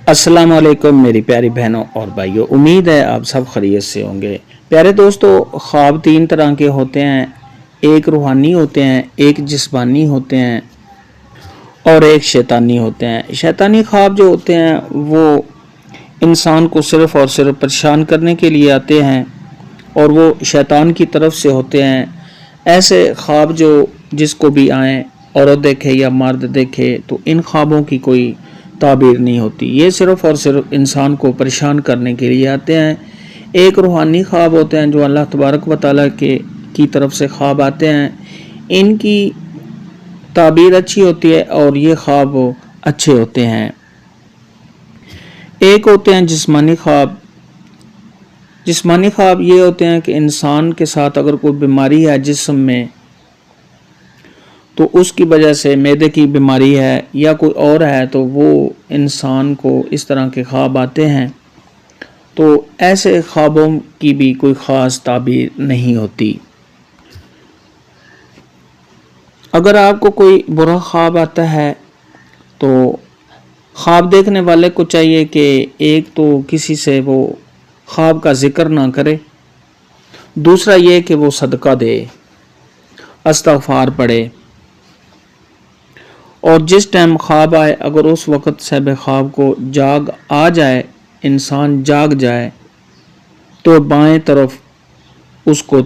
السلام علیکم میری پیاری بہنوں اور بھائیوں، امید ہے آپ سب خیریت سے ہوں گے۔ پیارے دوستو، خواب تین طرح کے ہوتے ہیں، ایک روحانی ہوتے ہیں، ایک جسمانی ہوتے ہیں اور ایک شیطانی ہوتے ہیں۔ شیطانی خواب جو ہوتے ہیں وہ انسان کو صرف اور صرف پریشان کرنے کے لیے آتے ہیں اور وہ شیطان کی طرف سے ہوتے ہیں۔ ایسے خواب جو جس کو بھی آئیں، عورت دیکھے یا مرد دیکھے، تو ان خوابوں کی کوئی تعبیر نہیں ہوتی، یہ صرف اور صرف انسان کو پریشان کرنے کے لیے آتے ہیں۔ ایک روحانی خواب ہوتے ہیں جو اللہ تبارک و تعالیٰ کی طرف سے خواب آتے ہیں، ان کی تعبیر اچھی ہوتی ہے اور یہ خواب اچھے ہوتے ہیں۔ ایک ہوتے ہیں جسمانی خواب۔ جسمانی خواب یہ ہوتے ہیں کہ انسان کے ساتھ اگر کوئی بیماری ہے جسم میں، تو اس کی وجہ سے معدے کی بیماری ہے یا کوئی اور ہے، تو وہ انسان کو اس طرح کے خواب آتے ہیں۔ تو ایسے خوابوں کی بھی کوئی خاص تعبیر نہیں ہوتی۔ اگر آپ کو کوئی برا خواب آتا ہے تو خواب دیکھنے والے کو چاہیے کہ ایک تو کسی سے وہ خواب کا ذکر نہ کرے، دوسرا یہ کہ وہ صدقہ دے، استغفار پڑھے، اور جس ٹائم خواب آئے اگر اس وقت صاحب خواب کو جاگ آ جائے، انسان جاگ جائے، تو بائیں طرف اس کو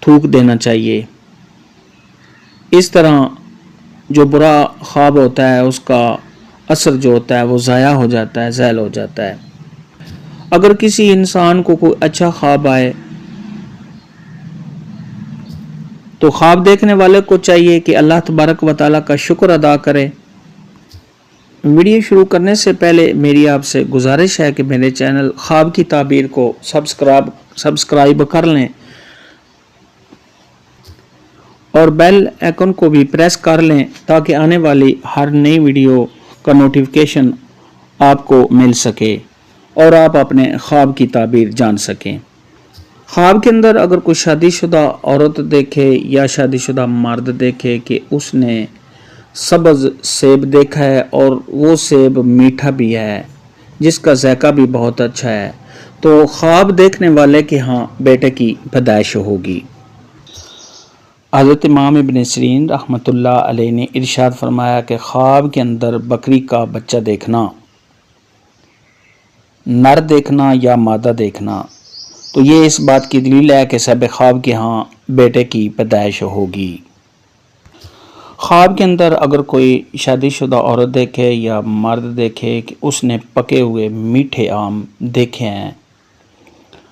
تھوک دینا چاہیے۔ اس طرح جو برا خواب ہوتا ہے اس کا اثر جو ہوتا ہے وہ ضائع ہو جاتا ہے، زائل ہو جاتا ہے۔ اگر کسی انسان کو کوئی اچھا خواب آئے تو خواب دیکھنے والے کو چاہیے کہ اللہ تبارک و تعالیٰ کا شکر ادا کرے۔ ویڈیو شروع کرنے سے پہلے میری آپ سے گزارش ہے کہ میرے چینل خواب کی تعبیر کو سبسکرائب کر لیں اور بیل آئیکن کو بھی پریس کر لیں تاکہ آنے والی ہر نئی ویڈیو کا نوٹیفیکیشن آپ کو مل سکے اور آپ اپنے خواب کی تعبیر جان سکیں۔ خواب کے اندر اگر کوئی شادی شدہ عورت دیکھے یا شادی شدہ مرد دیکھے کہ اس نے سبز سیب دیکھا ہے اور وہ سیب میٹھا بھی ہے، جس کا ذائقہ بھی بہت اچھا ہے، تو خواب دیکھنے والے کے ہاں بیٹے کی پیدائش ہوگی۔ حضرت امام ابن سیرین رحمۃ اللہ علیہ نے ارشاد فرمایا کہ خواب کے اندر بکری کا بچہ دیکھنا، نر دیکھنا یا مادہ دیکھنا، تو یہ اس بات کی دلیل ہے کہ صاحب خواب کے ہاں بیٹے کی پیدائش ہوگی۔ خواب کے اندر اگر کوئی شادی شدہ عورت دیکھے یا مرد دیکھے کہ اس نے پکے ہوئے میٹھے آم دیکھے ہیں،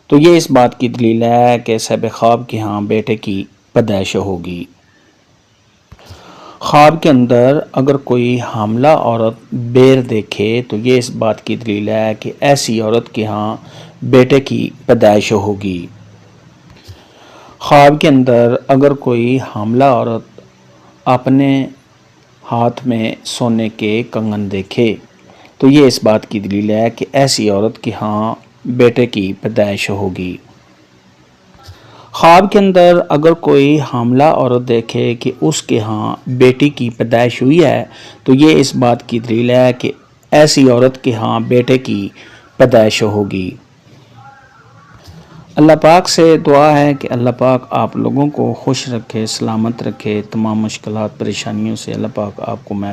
تو یہ اس بات کی دلیل ہے کہ صاحب خواب کے ہاں بیٹے کی پیدائش ہوگی۔ خواب کے اندر اگر کوئی حاملہ عورت بیر دیکھے تو یہ اس بات کی دلیل ہے کہ ایسی عورت کے ہاں بیٹے کی پیدائش ہوگی۔ خواب کے اندر اگر کوئی حاملہ عورت اپنے ہاتھ میں سونے کے کنگن دیکھے تو یہ اس بات کی دلیل ہے کہ ایسی عورت کے ہاں بیٹے کی پیدائش ہوگی۔ خواب کے اندر اگر کوئی حاملہ عورت دیکھے کہ اس کے ہاں بیٹی کی پیدائش ہوئی ہے تو یہ اس بات کی دلیل ہے کہ ایسی عورت کے ہاں بیٹے کی پیدائش ہوگی۔ اللہ پاک سے دعا ہے کہ اللہ پاک آپ لوگوں کو خوش رکھے، سلامت رکھے، تمام مشکلات پریشانیوں سے اللہ پاک آپ کو محفوظ